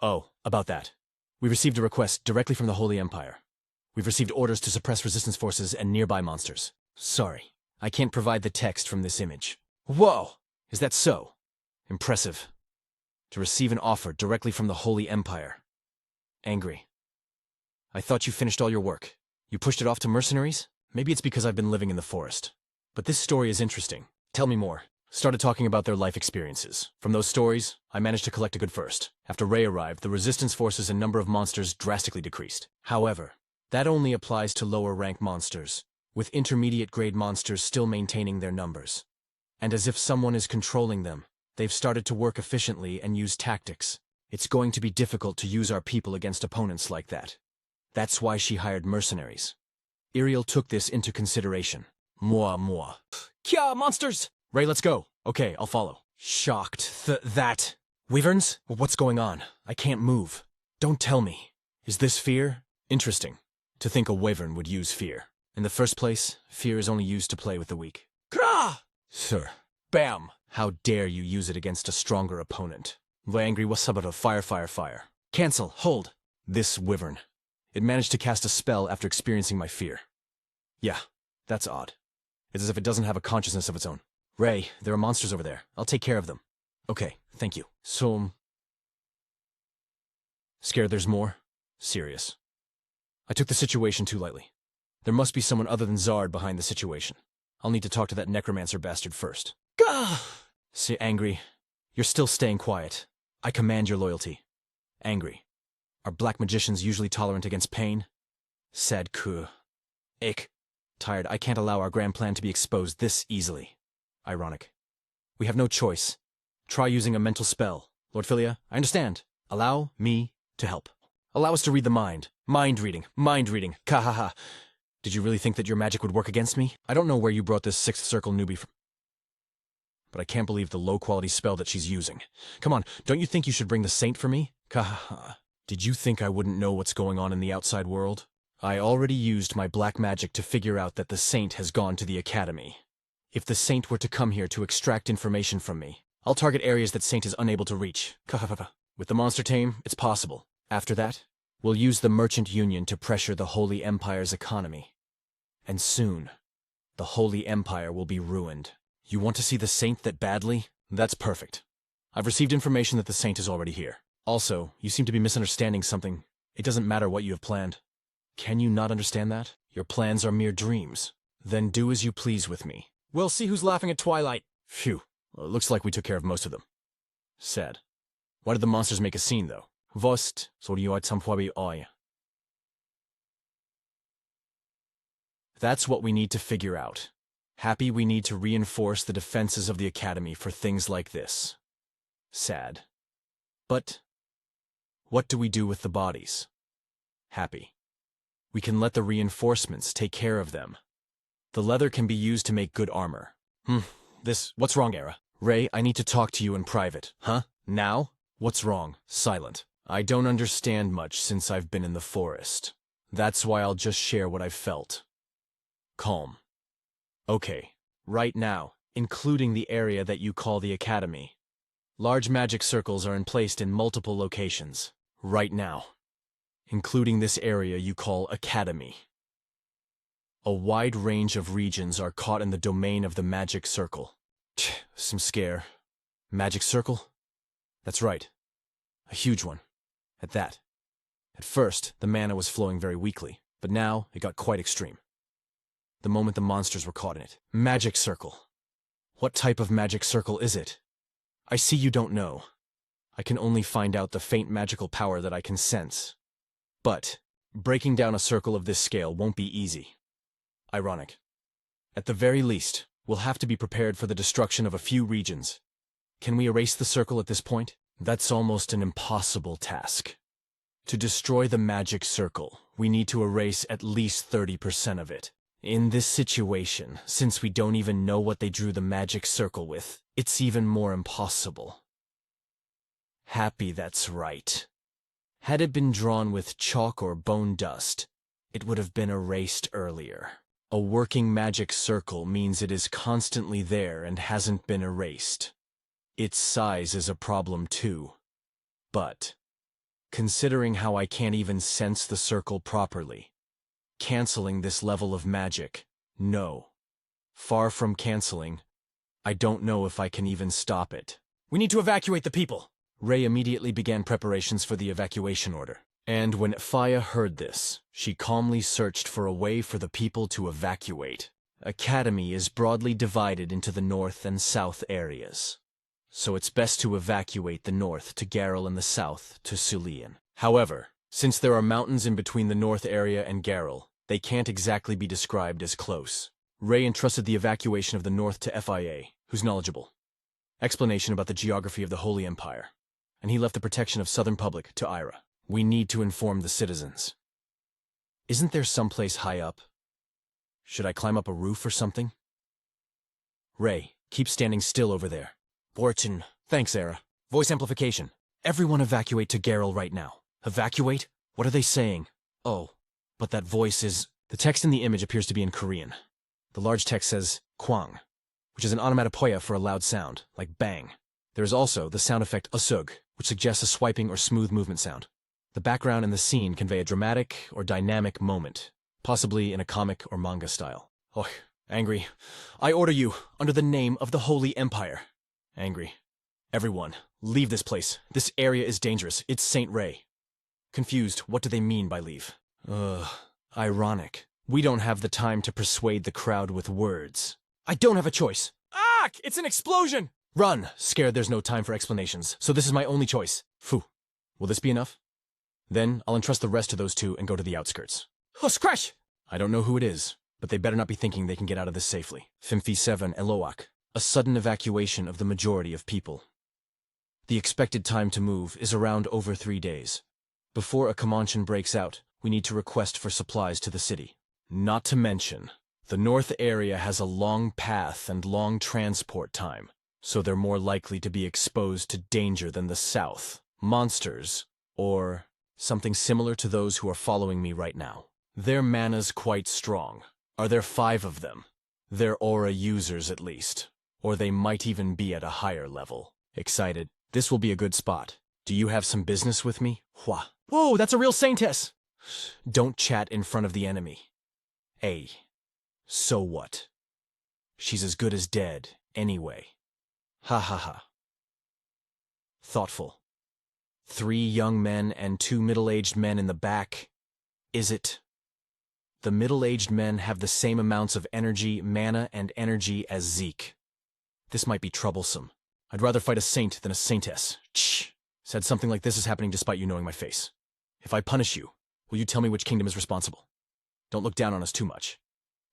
Oh, about that. We received a request directly from the Holy Empire. We've received orders to suppress resistance forces and nearby monsters. Sorry, I can't provide the text from this image. Whoa! Is that so? Impressive. To receive an offer directly from the Holy Empire. Angry. I thought you finished all your work. You pushed it off to mercenaries? Maybe it's because I've been living in the forest. But this story is interesting. Tell me more. Started talking about their life experiences. From those stories, I managed to collect a good first. After Ray arrived, the resistance forces and number of monsters drastically decreased. However, that only applies to lower rank monsters, with intermediate grade monsters still maintaining their numbers. And as if someone is controlling them, they've started to work efficiently and use tactics. It's going to be difficult to use our people against opponents like that. That's why she hired mercenaries. Iriel took this into consideration. Moi. Kya, monsters! Ray, let's go. Okay, I'll follow. Shocked. That. Wyverns? What's going on? I can't move. Don't tell me. Is this fear? Interesting. To think a wyvern would use fear. In the first place, fear is only used to play with the weak. Krah! Sir. Bam! How dare you use it against a stronger opponent? Angry wasabara, fire. Cancel, hold. This wyvern. It managed to cast a spell after experiencing my fear. Yeah, that's odd. It's as if it doesn't have a consciousness of its own. Ray, there are monsters over there. I'll take care of them. Okay, thank you. So, scared there's more? Serious. I took the situation too lightly. There must be someone other than Zard behind the situation. I'll need to talk to that necromancer bastard first. Gah! Say, Angry, you're still staying quiet. I command your loyalty. Angry. Are black magicians usually tolerant against pain? Sad ku. Ick. Tired, I can't allow our grand plan to be exposed this easily. Ironic. We have no choice. Try using a mental spell. Lord Philia, I understand. Allow me to help. Allow us to read the mind. Mind reading. Kahaha. Did you really think that your magic would work against me? I don't know where you brought this sixth circle newbie from, but I can't believe the low-quality spell that she's using. Come on, don't you think you should bring the saint for me? Kahaha. Did you think I wouldn't know what's going on in the outside world? I already used my black magic to figure out that the saint has gone to the academy. If the saint were to come here to extract information from me, I'll target areas that saint is unable to reach. With the monster tame, it's possible. After that, we'll use the merchant union to pressure the Holy Empire's economy. And soon, the Holy Empire will be ruined. You want to see the saint that badly? That's perfect. I've received information that the saint is already here. Also, you seem to be misunderstanding something. It doesn't matter what you have planned. Can you not understand that? Your plans are mere dreams. Then do as you please with me. We'll see who's laughing at Twilight. Phew. Well, it looks like we took care of most of them. Sad. Why did the monsters make a scene, though? Vost, That's what we need to figure out. Happy we need to reinforce the defenses of the Academy for things like this. Sad. But what do we do with the bodies? Happy. We can let the reinforcements take care of them. The leather can be used to make good armor. What's wrong, Era? Ray, I need to talk to you in private. Huh? Now? What's wrong? Silent. I don't understand much since I've been in the forest. That's why I'll just share what I've felt. Calm. Okay. Right now, including the area that you call the Academy. Large magic circles are placed in multiple locations. Right now. Including this area you call Academy. A wide range of regions are caught in the domain of the magic circle. Some scare. Magic circle? That's right. A huge one. At that. At first, the mana was flowing very weakly, but now it got quite extreme. The moment the monsters were caught in it. Magic circle. What type of magic circle is it? I see you don't know. I can only find out the faint magical power that I can sense. But breaking down a circle of this scale won't be easy. Ironic. At the very least, we'll have to be prepared for the destruction of a few regions. Can we erase the circle at this point? That's almost an impossible task. To destroy the magic circle, we need to erase at least 30% of it. In this situation, since we don't even know what they drew the magic circle with, it's even more impossible. Happy that's right. Had it been drawn with chalk or bone dust, it would have been erased earlier. A working magic circle means it is constantly there and hasn't been erased. Its size is a problem too. But Considering how I can't even sense the circle properly. Canceling this level of magic, no. Far from canceling, I don't know if I can even stop it. We need to evacuate the people! Ray immediately began preparations for the evacuation order. And when Faya heard this, she calmly searched for a way for the people to evacuate. Academy is broadly divided into the north and south areas. So it's best to evacuate the north to Garel and the south to Sulian. However, since there are mountains in between the north area and Garel, they can't exactly be described as close. Ray entrusted the evacuation of the north to Fia, who's knowledgeable. Explanation about the geography of the Holy Empire. And he left the protection of southern public to Ira. We need to inform the citizens. Isn't there someplace high up? Should I climb up a roof or something? Ray, keep standing still over there. Fortune. Thanks, Era. Voice amplification. Everyone evacuate to Garel right now. Evacuate? What are they saying? Oh, but that voice is... The text in the image appears to be in Korean. The large text says, Kwang, which is an onomatopoeia for a loud sound, like bang. There is also the sound effect usug, which suggests a swiping or smooth movement sound. The background and the scene convey a dramatic or dynamic moment, possibly in a comic or manga style. Oh, angry. I order you, under the name of the Holy Empire. Angry. Everyone, leave this place. This area is dangerous. It's Saint Ray. Confused, what do they mean by leave? Ironic. We don't have the time to persuade the crowd with words. I don't have a choice. Ah! It's an explosion! Run! Scared there's no time for explanations, so this is my only choice. Phew. Will this be enough? Then I'll entrust the rest to those two and go to the outskirts. Oh, Scratch! I don't know who it is, but they better not be thinking they can get out of this safely. 57 Eloak. A sudden evacuation of the majority of people. The expected time to move is around over 3 days. Before a Comanche breaks out, we need to request for supplies to the city. Not to mention, the north area has a long path and long transport time, so they're more likely to be exposed to danger than the south. Monsters, or something similar to those who are following me right now. Their mana's quite strong. Are there 5 of them? They're aura users at least. Or they might even be at a higher level. Excited. This will be a good spot. Do you have some business with me? Hua. Whoa, that's a real saintess! Don't chat in front of the enemy. Hey, so what? She's as good as dead, anyway. Ha ha ha. Thoughtful. 3 young men and 2 middle-aged men in the back. Is it? The middle-aged men have the same amounts of energy, mana, and energy as Zeke. This might be troublesome. I'd rather fight a saint than a saintess. Shh. Said something like this is happening despite you knowing my face. If I punish you, will you tell me which kingdom is responsible? Don't look down on us too much.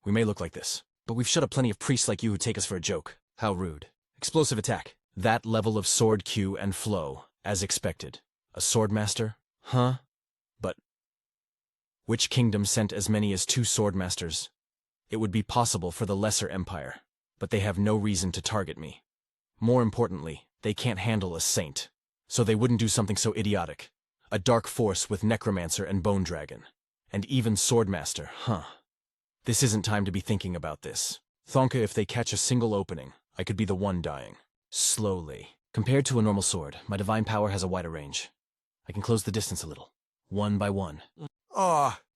We may look like this, but we've shut up plenty of priests like you who take us for a joke. How rude. Explosive attack. That level of sword cue and flow, as expected. A swordmaster? Huh? But which kingdom sent as many as 2 swordmasters? It would be possible for the Lesser Empire, but they have no reason to target me. More importantly, they can't handle a saint, so they wouldn't do something so idiotic. A dark force with necromancer and bone dragon. And even swordmaster, huh? This isn't time to be thinking about this. Thonka, if they catch a single opening, I could be the one dying. Slowly. Compared to a normal sword, my divine power has a wider range. I can close the distance a little. One by one.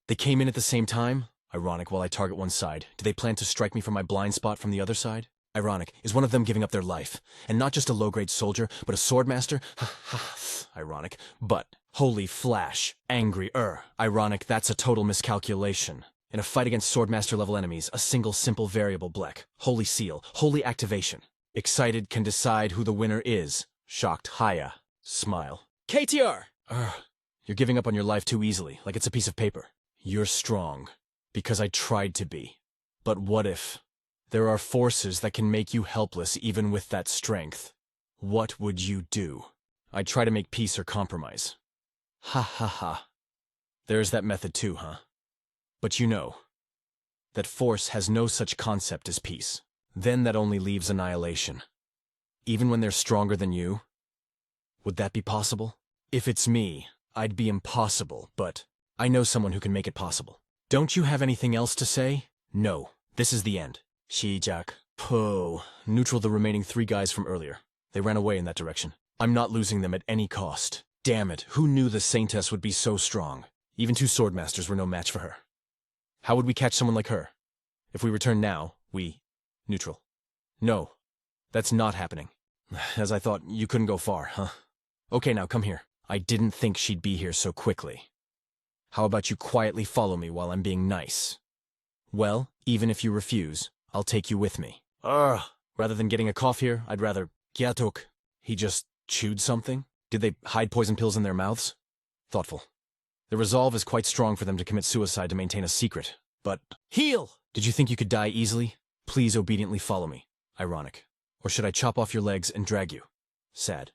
They came in at the same time? Ironic, while I target one side. Do they plan to strike me from my blind spot from the other side? Ironic, is one of them giving up their life? And not just a low-grade soldier, but a swordmaster? Ironic, but... Holy flash. Angry, Ironic, that's a total miscalculation. In a fight against swordmaster-level enemies, a single simple variable Bleck. Holy seal. Holy activation. Excited can decide who the winner is. Shocked, Haya. Smile. KTR! You're giving up on your life too easily, like it's a piece of paper. You're strong. Because I tried to be. But what if? There are forces that can make you helpless even with that strength. What would you do? I'd try to make peace or compromise. Ha ha ha. There's that method too, huh? But you know, that force has no such concept as peace. Then that only leaves annihilation. Even when they're stronger than you? Would that be possible? If it's me, I'd be impossible, but I know someone who can make it possible. Don't you have anything else to say? No, this is the end. Shijak. Po. Neutral the remaining 3 guys from earlier. They ran away in that direction. I'm not losing them at any cost. Damn it, who knew the Saintess would be so strong? Even 2 swordmasters were no match for her. How would we catch someone like her? If we return now, we... neutral. No, that's not happening. As I thought, you couldn't go far, huh? Okay, now come here. I didn't think she'd be here so quickly. How about you quietly follow me while I'm being nice? Well, even if you refuse, I'll take you with me. Rather than getting a cough here, I'd rather... Gyatok. He just chewed something? Did they hide poison pills in their mouths? Thoughtful. The resolve is quite strong for them to commit suicide to maintain a secret, but... Heal! Did you think you could die easily? Please obediently follow me. Ironic. Or should I chop off your legs and drag you? Sad.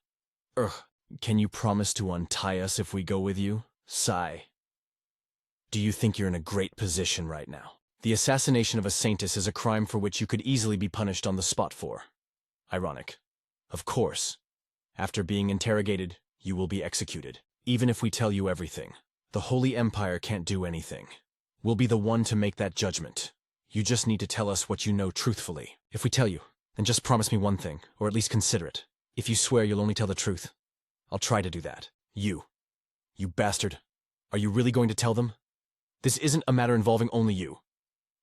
Can you promise to untie us if we go with you? Sigh. Do you think you're in a great position right now? The assassination of a saintess is a crime for which you could easily be punished on the spot for. Ironic. Of course. After being interrogated, you will be executed. Even if we tell you everything, the Holy Empire can't do anything. We'll be the one to make that judgment. You just need to tell us what you know truthfully. If we tell you, then just promise me one thing, or at least consider it. If you swear you'll only tell the truth, I'll try to do that. You bastard. Are you really going to tell them? This isn't a matter involving only you.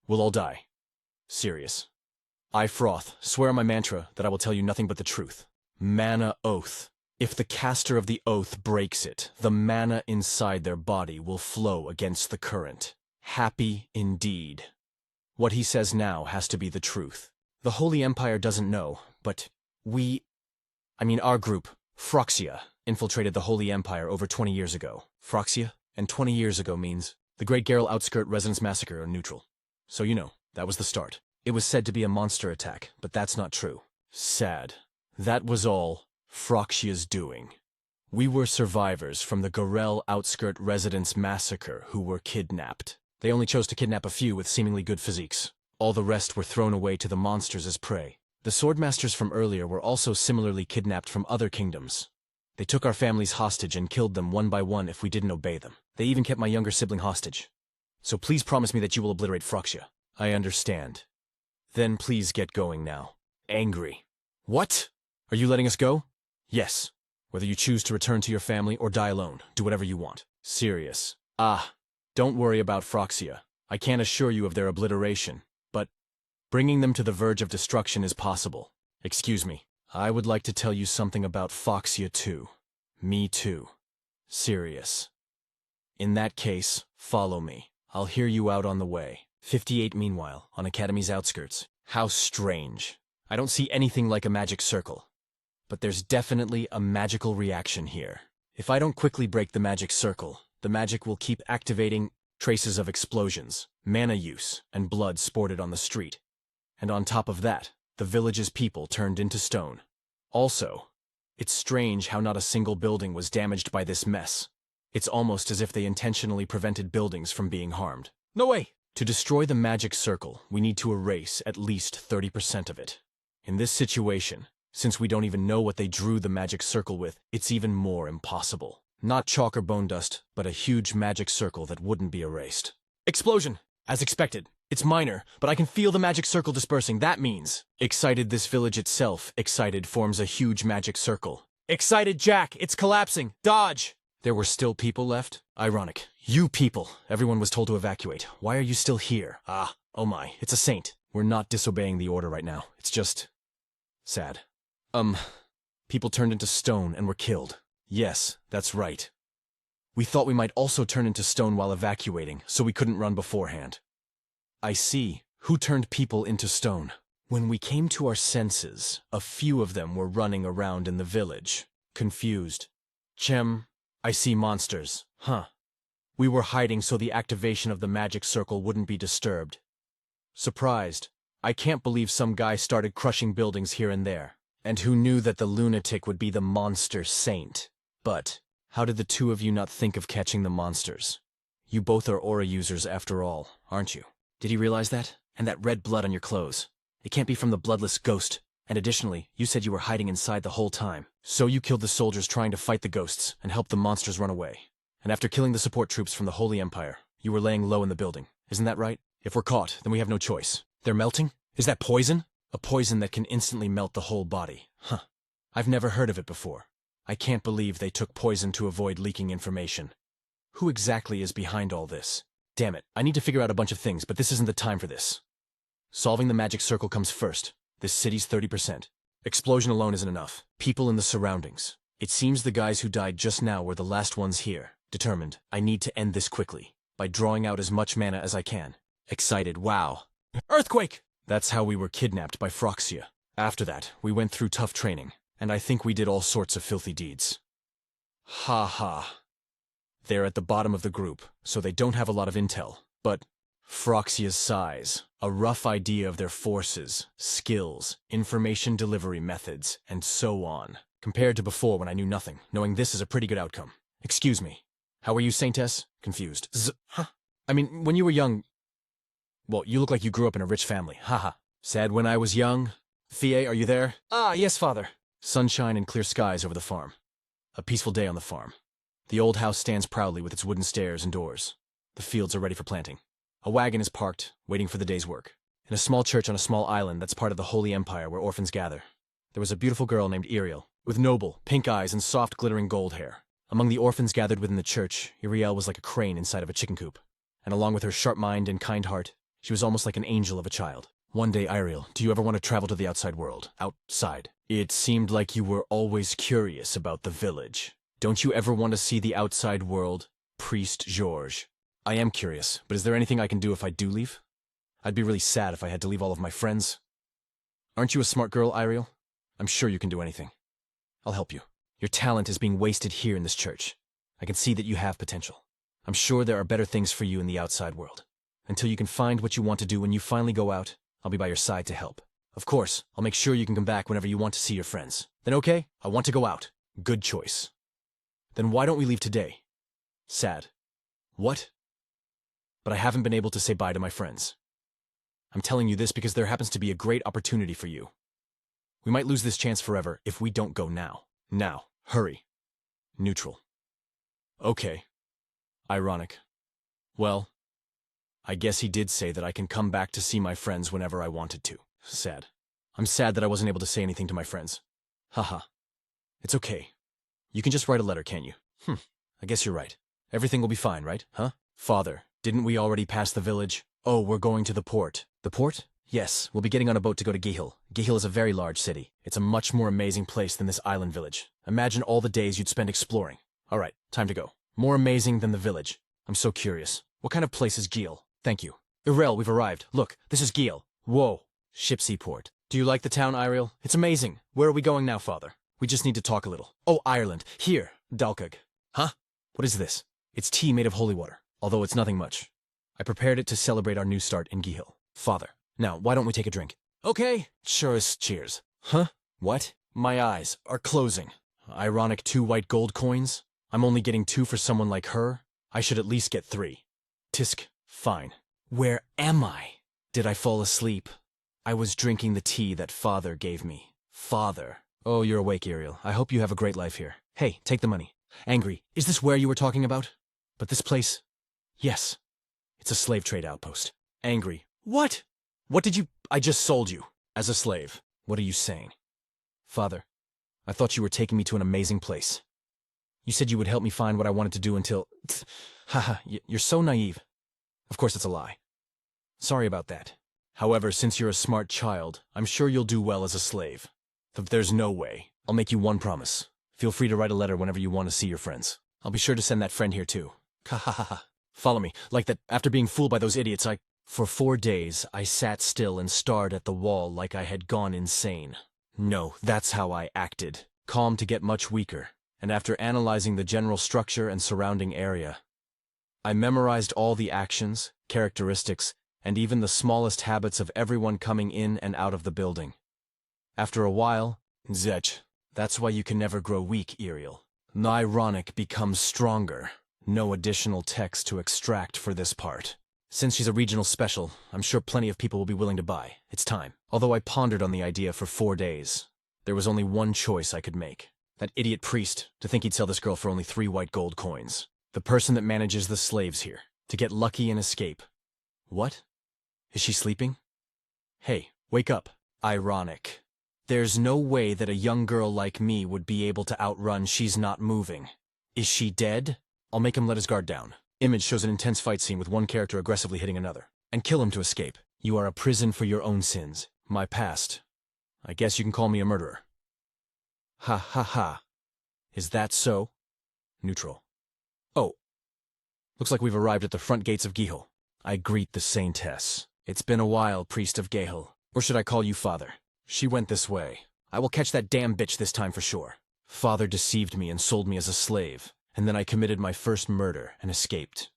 We'll all die. Serious. I, Froth, swear on my mantra that I will tell you nothing but the truth. Mana Oath. If the caster of the oath breaks it, the mana inside their body will flow against the current. Happy indeed. What he says now has to be the truth. The Holy Empire doesn't know, but our group, Phroxia, infiltrated the Holy Empire over 20 years ago. Phroxia? And 20 years ago means the Great Geralt Outskirt Residence Massacre are neutral. So you know, that was the start. It was said to be a monster attack, but that's not true. Sad. That was all Phroxia's doing. We were survivors from the Geralt Outskirt Residence Massacre who were kidnapped. They only chose to kidnap a few with seemingly good physiques. All the rest were thrown away to the monsters as prey. The swordmasters from earlier were also similarly kidnapped from other kingdoms. They took our families hostage and killed them one by one if we didn't obey them. They even kept my younger sibling hostage. So please promise me that you will obliterate Phroxia. I understand. Then please get going now. Angry. What? Are you letting us go? Yes. Whether you choose to return to your family or die alone, do whatever you want. Serious. Don't worry about Phroxia. I can't assure you of their obliteration, but bringing them to the verge of destruction is possible. Excuse me. I would like to tell you something about Phroxia too. Me too. Serious. In that case, follow me. I'll hear you out on the way. 58 meanwhile, on Academy's outskirts. How strange. I don't see anything like a magic circle. But there's definitely a magical reaction here. If I don't quickly break the magic circle, the magic will keep activating traces of explosions, mana use, and blood sported on the street. And on top of that, the village's people turned into stone. Also, it's strange how not a single building was damaged by this mess. It's almost as if they intentionally prevented buildings from being harmed. No way! To destroy the magic circle, we need to erase at least 30% of it. In this situation, since we don't even know what they drew the magic circle with, it's even more impossible. Not chalk or bone dust, but a huge magic circle that wouldn't be erased. Explosion! As expected. It's minor, but I can feel the magic circle dispersing. That means... Excited this village itself, excited forms a huge magic circle. Excited Jack! It's collapsing! Dodge! There were still people left? Ironic. You people! Everyone was told to evacuate. Why are you still here? Oh my, it's a saint. We're not disobeying the order right now. It's just... sad. People turned into stone and were killed. Yes, that's right. We thought we might also turn into stone while evacuating, so we couldn't run beforehand. I see. Who turned people into stone? When we came to our senses, a few of them were running around in the village. Confused. I see monsters. Huh. We were hiding so the activation of the magic circle wouldn't be disturbed. Surprised. I can't believe some guy started crushing buildings here and there. And who knew that the lunatic would be the monster saint? But, how did the two of you not think of catching the monsters? You both are aura users after all, aren't you? Did he realize that? And that red blood on your clothes. It can't be from the bloodless ghost. And additionally, you said you were hiding inside the whole time. So you killed the soldiers trying to fight the ghosts and helped the monsters run away. And after killing the support troops from the Holy Empire, you were laying low in the building. Isn't that right? If we're caught, then we have no choice. They're melting? Is that poison? A poison that can instantly melt the whole body. Huh. I've never heard of it before. I can't believe they took poison to avoid leaking information. Who exactly is behind all this? Damn it, I need to figure out a bunch of things, but this isn't the time for this. Solving the magic circle comes first. This city's 30%. Explosion alone isn't enough. People in the surroundings. It seems the guys who died just now were the last ones here. Determined, I need to end this quickly, by drawing out as much mana as I can. Excited, wow. Earthquake! That's how we were kidnapped by Phroxia. After that, we went through tough training, and I think we did all sorts of filthy deeds. Ha ha. They're at the bottom of the group, so they don't have a lot of intel, but Phroxia's size, a rough idea of their forces, skills, information delivery methods, and so on. Compared to before when I knew nothing, knowing this is a pretty good outcome. Excuse me. How are you, Saintess? Confused. Huh? I mean, when you were young... Well, you look like you grew up in a rich family. Haha. Said when I was young. Thea, are you there? Ah, yes, father. Sunshine and clear skies over the farm. A peaceful day on the farm. The old house stands proudly with its wooden stairs and doors. The fields are ready for planting. A wagon is parked, waiting for the day's work. In a small church on a small island that's part of the Holy Empire where orphans gather, there was a beautiful girl named Iriel, with noble, pink eyes and soft, glittering gold hair. Among the orphans gathered within the church, Iriel was like a crane inside of a chicken coop. And along with her sharp mind and kind heart, she was almost like an angel of a child. One day, Iriel, do you ever want to travel to the outside world? Outside. It seemed like you were always curious about the village. Don't you ever want to see the outside world, Priest Georges? I am curious, but is there anything I can do if I do leave? I'd be really sad if I had to leave all of my friends. Aren't you a smart girl, Iriel? I'm sure you can do anything. I'll help you. Your talent is being wasted here in this church. I can see that you have potential. I'm sure there are better things for you in the outside world. Until you can find what you want to do when you finally go out, I'll be by your side to help. Of course, I'll make sure you can come back whenever you want to see your friends. Then okay, I want to go out. Good choice. Then why don't we leave today? Sad. What? But I haven't been able to say bye to my friends. I'm telling you this because there happens to be a great opportunity for you. We might lose this chance forever if we don't go now. Now, hurry. Neutral. Okay. Ironic. Well, I guess he did say that I can come back to see my friends whenever I wanted to. Sad. I'm sad that I wasn't able to say anything to my friends. Haha. It's okay. You can just write a letter, can't you? I guess you're right. Everything will be fine, right? Huh? Father, didn't we already pass the village? Oh, we're going to the port. The port? Yes, we'll be getting on a boat to go to Gihil. Gihil is a very large city. It's a much more amazing place than this island village. Imagine all the days you'd spend exploring. All right, time to go. More amazing than the village. I'm so curious. What kind of place is Gihil? Thank you. Irel, we've arrived. Look, this is Gihil. Whoa. Ship seaport. Do you like the town, Iriel? It's amazing. Where are we going now, father? We just need to talk a little. Oh, Ireland. Here, Dalkag. Huh? What is this? It's tea made of holy water, although it's nothing much. I prepared it to celebrate our new start in Gihil. Father. Now, why don't we take a drink? Okay. Sure as cheers. Huh? What? My eyes are closing. Ironic 2 white gold coins? I'm only getting 2 for someone like her? I should at least get 3. Tisk. Fine. Where am I? Did I fall asleep? I was drinking the tea that father gave me. Father. Oh, you're awake, Iriel. I hope you have a great life here. Hey, take the money. Angry. Is this where you were talking about? But this place... Yes. It's a slave trade outpost. Angry. What? What did you... I just sold you. As a slave. What are you saying? Father, I thought you were taking me to an amazing place. You said you would help me find what I wanted to do until... Haha, you're so naive. Of course it's a lie. Sorry about that. However, since you're a smart child, I'm sure you'll do well as a slave. There's no way. I'll make you one promise. Feel free to write a letter whenever you want to see your friends. I'll be sure to send that friend here too. Ha ha ha ha. Follow me. Like that, after being fooled by those idiots, For 4 days, I sat still and stared at the wall like I had gone insane. No, that's how I acted. Calm to get much weaker. And after analyzing the general structure and surrounding area, I memorized all the actions, characteristics, and even the smallest habits of everyone coming in and out of the building. After a while, Zech, that's why you can never grow weak, Iriel. Ironic becomes stronger. No additional text to extract for this part. Since she's a regional special, I'm sure plenty of people will be willing to buy. It's time. Although I pondered on the idea for 4 days, there was only one choice I could make. That idiot priest, to think he'd sell this girl for only 3 white gold coins. The person that manages the slaves here, to get lucky and escape. What? Is she sleeping? Hey, wake up. Ironic. There's no way that a young girl like me would be able to outrun she's not moving. Is she dead? I'll make him let his guard down. Image shows an intense fight scene with one character aggressively hitting another. And kill him to escape. You are a prison for your own sins. My past. I guess you can call me a murderer. Ha ha ha. Is that so? Neutral. Oh. Looks like we've arrived at the front gates of Gihel. I greet the saintess. It's been a while, priest of Gihel. Or should I call you father? She went this way. I will catch that damn bitch this time for sure. Father deceived me and sold me as a slave, and then I committed my first murder and escaped.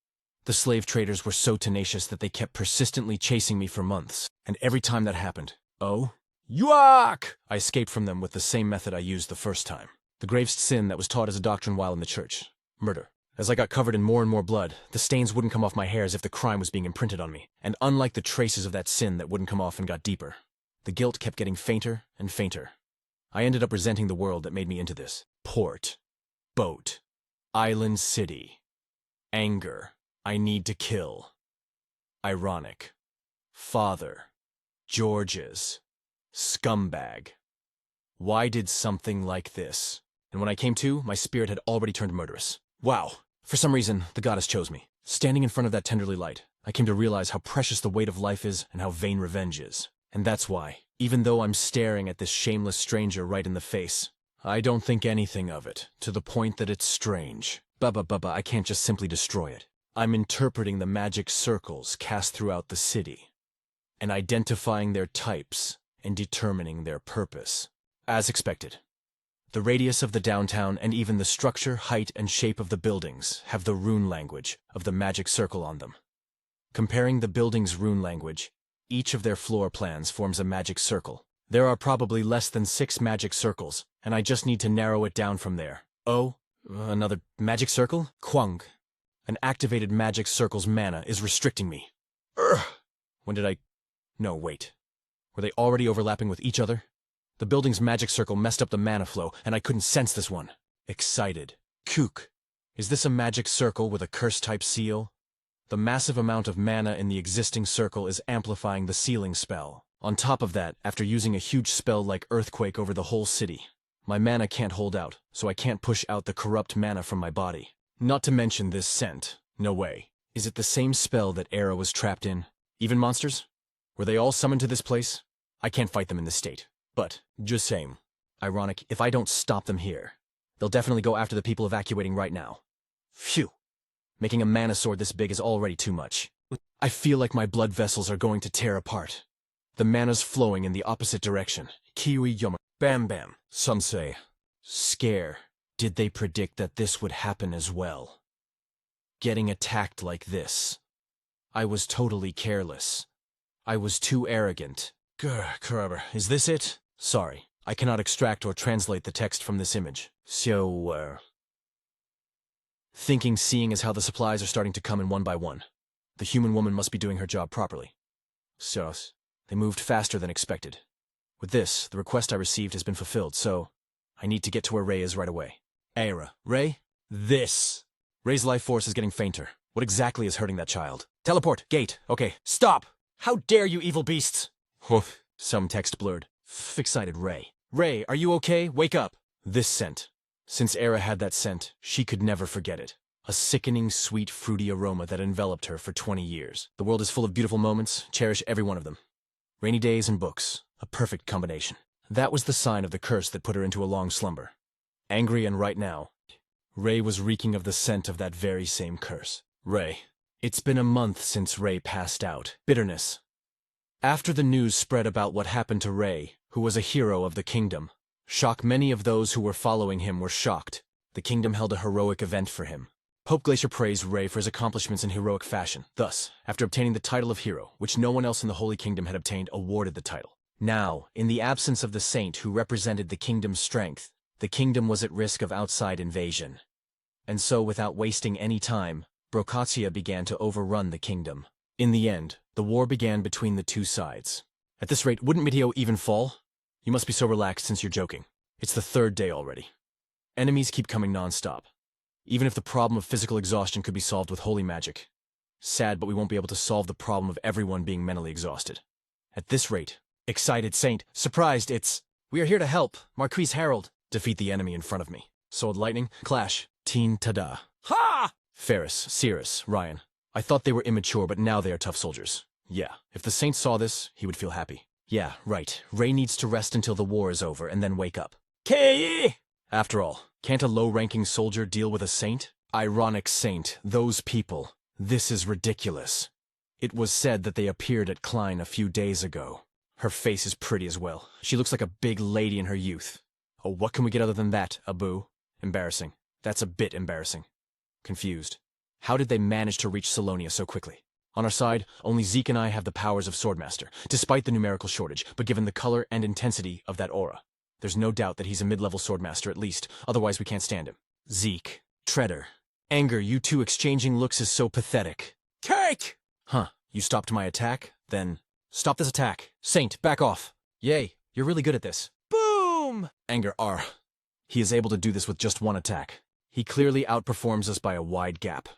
The slave traders were so tenacious that they kept persistently chasing me for months, and every time that happened, yuck! I escaped from them with the same method I used the first time. The gravest sin that was taught as a doctrine while in the church. Murder. As I got covered in more and more blood, the stains wouldn't come off my hair as if the crime was being imprinted on me, and unlike the traces of that sin that wouldn't come off and got deeper, the guilt kept getting fainter and fainter. I ended up resenting the world that made me into this. Port. Boat. Island city. Anger. I need to kill. Ironic. Father. George's. Scumbag. Why did something like this? And when I came to, my spirit had already turned murderous. Wow. For some reason, the goddess chose me. Standing in front of that tenderly light, I came to realize how precious the weight of life is and how vain revenge is. And that's why, even though I'm staring at this shameless stranger right in the face, I don't think anything of it, to the point that it's strange. Bubba, I can't just simply destroy it. I'm interpreting the magic circles cast throughout the city, and identifying their types and determining their purpose. As expected. The radius of the downtown and even the structure, height, and shape of the buildings have the rune language of the magic circle on them. Comparing the building's rune language, each of their floor plans forms a magic circle. There are probably less than 6 magic circles, and I just need to narrow it down from there. Oh, another magic circle? Kwang. An activated magic circle's mana is restricting me. When did I... No, wait. Were they already overlapping with each other? The building's magic circle messed up the mana flow, and I couldn't sense this one. Excited. Kook. Is this a magic circle with a curse-type seal? The massive amount of mana in the existing circle is amplifying the sealing spell. On top of that, after using a huge spell like Earthquake over the whole city, my mana can't hold out, so I can't push out the corrupt mana from my body. Not to mention this scent. No way. Is it the same spell that Era was trapped in? Even monsters? Were they all summoned to this place? I can't fight them in this state. But, just same. Ironic, if I don't stop them here, they'll definitely go after the people evacuating right now. Phew. Making a mana sword this big is already too much. I feel like my blood vessels are going to tear apart. The mana's flowing in the opposite direction. Kiwi yama. Bam bam. Some say. Scare. Did they predict that this would happen as well? Getting attacked like this. I was totally careless. I was too arrogant. Grr, is this it? Sorry, I cannot extract or translate the text from this image. So, Thinking seeing as how the supplies are starting to come in one by one. The human woman must be doing her job properly. So, they moved faster than expected. With this, the request I received has been fulfilled, so I need to get to where Ray is right away. Aira. Ray? This. Ray's life force is getting fainter. What exactly is hurting that child? Teleport. Gate. Okay. Stop! How dare you, evil beasts! Woof. Some text blurred. Excited Ray. Ray, are you okay? Wake up! This scent. Since Era had that scent, she could never forget it. A sickening, sweet, fruity aroma that enveloped her for 20 years. The world is full of beautiful moments. Cherish every one of them. Rainy days and books. A perfect combination. That was the sign of the curse that put her into a long slumber. Angry and right now, Ray was reeking of the scent of that very same curse. Ray. It's been a month since Ray passed out. Bitterness. After the news spread about what happened to Ray, who was a hero of the kingdom, many of those who were following him were shocked. The kingdom held a heroic event for him. Pope Glacier praised Ray for his accomplishments in heroic fashion. Thus, after obtaining the title of hero, which no one else in the Holy Kingdom had obtained, awarded the title. Now, in the absence of the saint who represented the kingdom's strength, the kingdom was at risk of outside invasion. And so, without wasting any time, Brocazia began to overrun the kingdom. In the end, the war began between the two sides. At this rate, wouldn't Mitio even fall? You must be so relaxed since you're joking. It's the 3rd day already. Enemies keep coming non-stop. Even if the problem of physical exhaustion could be solved with holy magic. Sad, but we won't be able to solve the problem of everyone being mentally exhausted. At this rate, excited saint, surprised, it's... We are here to help. Marquise Harold. Defeat the enemy in front of me. Sword Lightning. Clash. Teen Tada. Ha! Ferris, Cirrus, Ryan. I thought they were immature, but now they are tough soldiers. Yeah, if the Saint saw this, he would feel happy. Yeah, right. Ray needs to rest until the war is over and then wake up. K.E. After all, can't a low-ranking soldier deal with a Saint? Ironic Saint, those people. This is ridiculous. It was said that they appeared at Klein a few days ago. Her face is pretty as well. She looks like a big lady in her youth. Oh, what can we get other than that, Abu? Embarrassing. That's a bit embarrassing. Confused. How did they manage to reach Salonia so quickly? On our side, only Zeke and I have the powers of Swordmaster, despite the numerical shortage, but given the color and intensity of that aura. There's no doubt that he's a mid-level Swordmaster at least, otherwise we can't stand him. Zeke. Treader. Anger, you two exchanging looks is so pathetic. Cake! Huh, you stopped my attack? Then, stop this attack. Saint, back off. Yay, you're really good at this. Boom! Anger, R. He is able to do this with just one attack. He clearly outperforms us by a wide gap.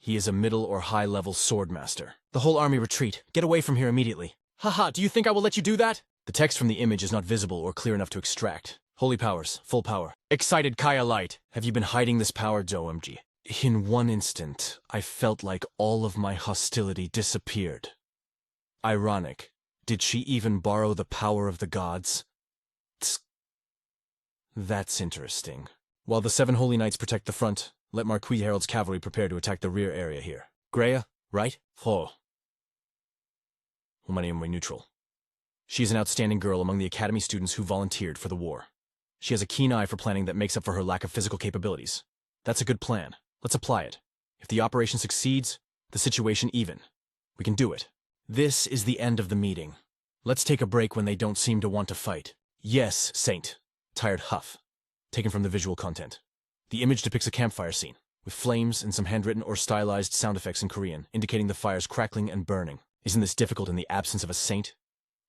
He is a middle or high-level Swordmaster. The whole army retreat. Get away from here immediately. Haha, do you think I will let you do that? The text from the image is not visible or clear enough to extract. Holy powers, full power. Excited Kaya Light. Have you been hiding this power, OMG? In one instant, I felt like all of my hostility disappeared. Ironic. Did she even borrow the power of the gods? Tsk. That's interesting. While the 7 Holy Knights protect the front, let Marquis Harold's cavalry prepare to attack the rear area here. Greya, right? Ho. Humanium neutral. She is an outstanding girl among the academy students who volunteered for the war. She has a keen eye for planning that makes up for her lack of physical capabilities. That's a good plan. Let's apply it. If the operation succeeds, the situation even. We can do it. This is the end of the meeting. Let's take a break when they don't seem to want to fight. Yes, Saint. Tired huff. Taken from the visual content. The image depicts a campfire scene, with flames and some handwritten or stylized sound effects in Korean, indicating the fire's crackling and burning. Isn't this difficult in the absence of a Saint?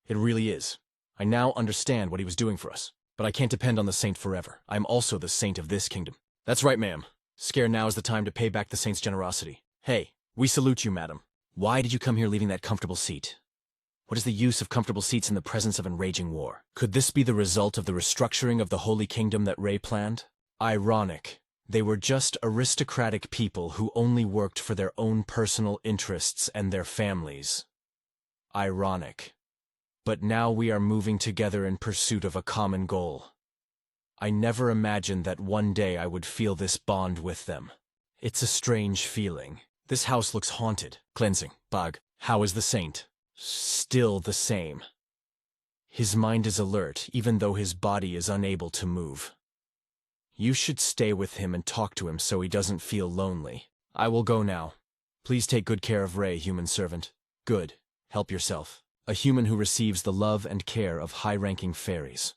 It really is. I now understand what he was doing for us. But I can't depend on the Saint forever. I am also the Saint of this kingdom. That's right, ma'am. Scare now is the time to pay back the Saint's generosity. Hey, we salute you, madam. Why did you come here leaving that comfortable seat? What is the use of comfortable seats in the presence of enraging war? Could this be the result of the restructuring of the Holy Kingdom that Ray planned? Ironic. They were just aristocratic people who only worked for their own personal interests and their families. Ironic. But now we are moving together in pursuit of a common goal. I never imagined that one day I would feel this bond with them. It's a strange feeling. This house looks haunted. Cleansing. Bug. How is the Saint? Still the same. His mind is alert, even though his body is unable to move. You should stay with him and talk to him so he doesn't feel lonely. I will go now. Please take good care of Ray, human servant. Good. Help yourself. A human who receives the love and care of high-ranking fairies.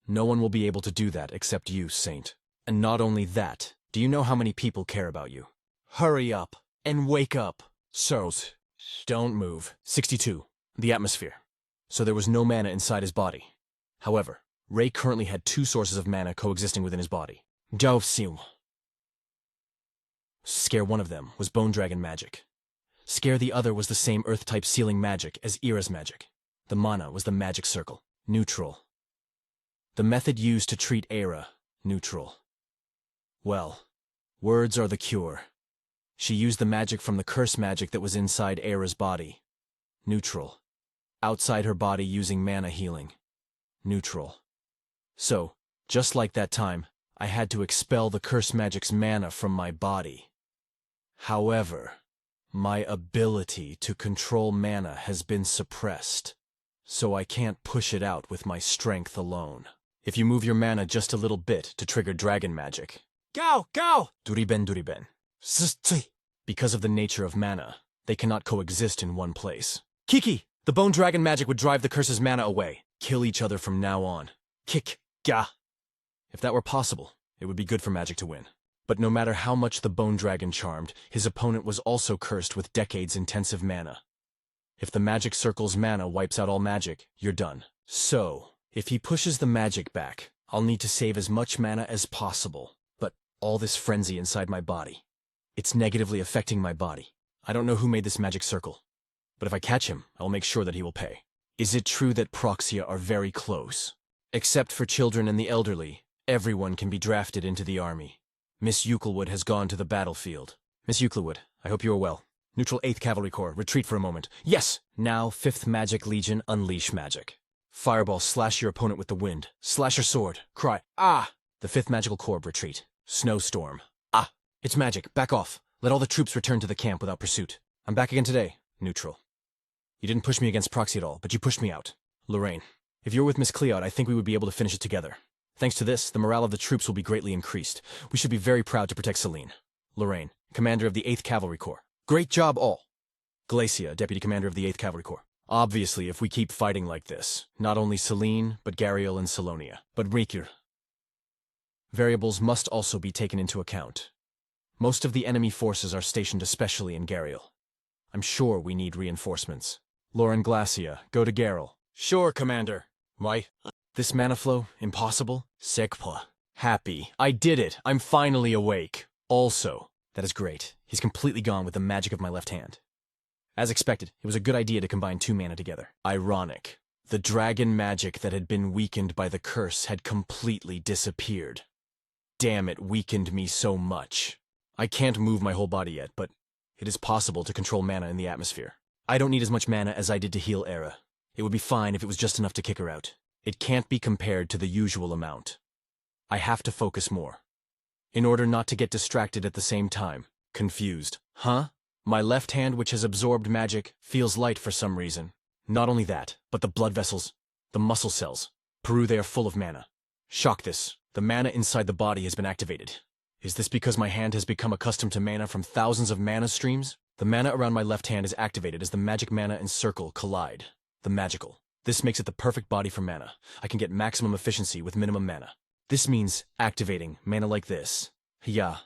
No one will be able to do that except you, Saint. And not only that, do you know how many people care about you? Hurry up and wake up. Sirs, don't move. 62. The atmosphere. So there was no mana inside his body. However, Ray currently had 2 sources of mana coexisting within his body. Jiao. Scare one of them was Bone Dragon magic. Scare the other was the same Earth-type sealing magic as Ira's magic. The mana was the magic circle. Neutral. The method used to treat Ira. Neutral. Well, words are the cure. She used the magic from the curse magic that was inside Ira's body. Neutral. Outside her body using mana healing. Neutral. So, just like that time, I had to expel the curse magic's mana from my body. However, my ability to control mana has been suppressed, so I can't push it out with my strength alone. If you move your mana just a little bit to trigger dragon magic. Go! Duriben. Because of the nature of mana, they cannot coexist in one place. Kiki! The bone dragon magic would drive the curse's mana away. Kill each other from now on. Ga! If that were possible, it would be good for magic to win. But no matter how much the bone dragon charmed, his opponent was also cursed with decades intensive mana. If the magic circle's mana wipes out all magic, you're done. So, if he pushes the magic back, I'll need to save as much mana as possible. But all this frenzy inside my body, it's negatively affecting my body. I don't know who made this magic circle, but if I catch him, I'll make sure that he will pay. Is it true that Proxia are very close? Except for children and the elderly, everyone can be drafted into the army. Miss Euclidwood has gone to the battlefield. Miss Euclidwood, I hope you are well. Neutral 8th Cavalry Corps, retreat for a moment. Yes! Now, 5th Magic Legion, unleash magic. Fireball, slash your opponent with the wind. Slash your sword. Cry, ah! The 5th Magical Corps, retreat. Snowstorm. Ah! It's magic, back off. Let all the troops return to the camp without pursuit. I'm back again today. Neutral. You didn't push me against Proxy at all, but you pushed me out. Lorraine. If you're with Miss Cleod, I think we would be able to finish it together. Thanks to this, the morale of the troops will be greatly increased. We should be very proud to protect Celine. Lorraine, commander of the 8th Cavalry Corps. Great job, all. Glacia, deputy commander of the 8th Cavalry Corps. Obviously, if we keep fighting like this, not only Celine, but Gariel and Salonia. But Rikir. Variables must also be taken into account. Most of the enemy forces are stationed especially in Gariel. I'm sure we need reinforcements. Lauren Glacia, go to Gariel. Sure, Commander. Why? This mana flow, impossible? Sekpa. Happy. I did it. I'm finally awake. Also, that is great. He's completely gone with the magic of my left hand. As expected, it was a good idea to combine 2 mana together. Ironic. The dragon magic that had been weakened by the curse had completely disappeared. Damn, it weakened me so much. I can't move my whole body yet, but it is possible to control mana in the atmosphere. I don't need as much mana as I did to heal Era. It would be fine if it was just enough to kick her out. It can't be compared to the usual amount. I have to focus more. In order not to get distracted at the same time. Confused. Huh? My left hand, which has absorbed magic, feels light for some reason. Not only that, but the blood vessels, the muscle cells. Peru, they are full of mana. Shock this. The mana inside the body has been activated. Is this because my hand has become accustomed to mana from thousands of mana streams? The mana around my left hand is activated as the magic mana and circle collide. The magical. This makes it the perfect body for mana. I can get maximum efficiency with minimum mana. This means activating mana like this. Yeah.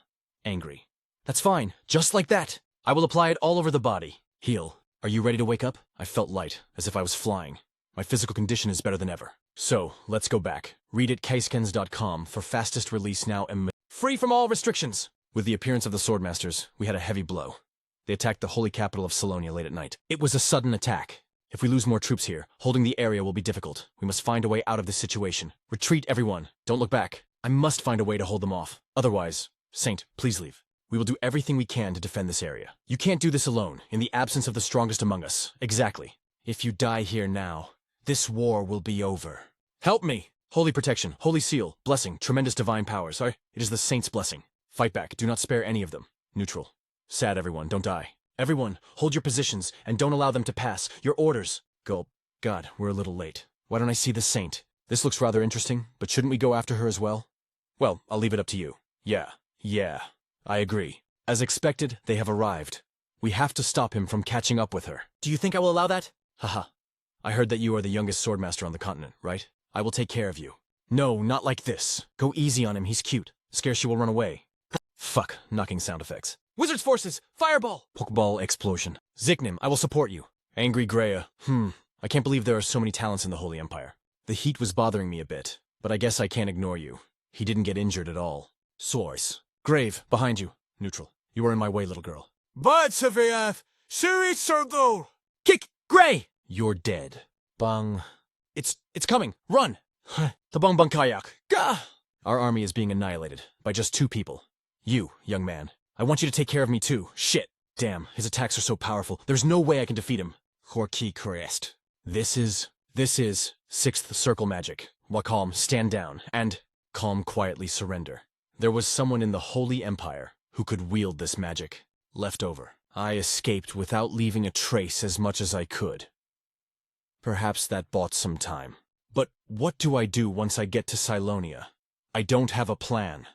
Angry. That's fine. Just like that. I will apply it all over the body. Heal. Are you ready to wake up? I felt light, as if I was flying. My physical condition is better than ever. So, let's go back. Read at kaiskens.com for fastest release now and free from all restrictions. With the appearance of the Swordmasters, we had a heavy blow. They attacked the holy capital of Salonia late at night. It was a sudden attack. If we lose more troops here, holding the area will be difficult. We must find a way out of this situation. Retreat, everyone. Don't look back. I must find a way to hold them off. Otherwise, Saint, please leave. We will do everything we can to defend this area. You can't do this alone, in the absence of the strongest among us. Exactly. If you die here now, this war will be over. Help me! Holy protection, holy seal, blessing, tremendous divine powers. It is the Saint's blessing. Fight back, do not spare any of them. Neutral. Sad, everyone, don't die. Everyone, hold your positions, and don't allow them to pass. Your orders. Gulp. God, we're a little late. Why don't I see the Saint? This looks rather interesting, but shouldn't we go after her as well? Well, I'll leave it up to you. Yeah. I agree. As expected, they have arrived. We have to stop him from catching up with her. Do you think I will allow that? Haha. I heard that you are the youngest swordmaster on the continent, right? I will take care of you. No, not like this. Go easy on him, he's cute. Scared she will run away. Fuck, knocking sound effects. Wizard's forces! Fireball! Pokeball explosion. Ziknim, I will support you. Angry Greya. I can't believe there are so many talents in the Holy Empire. The heat was bothering me a bit, but I guess I can't ignore you. He didn't get injured at all. Source. Grave, behind you. Neutral. You are in my way, little girl. But Saviath, Siri Circle! Kick! Gray! You're dead. Bang. It's coming! Run! The Bang Bang Kayak! Gah! Our army is being annihilated by just 2 people. You, young man. I want you to take care of me too. Shit. Damn, his attacks are so powerful. There's no way I can defeat him. Horki Crest. This is 6th circle magic. Wakam, stand down, and calm quietly surrender. There was someone in the Holy Empire who could wield this magic. Left over. I escaped without leaving a trace as much as I could. Perhaps that bought some time. But what do I do once I get to Silonia? I don't have a plan.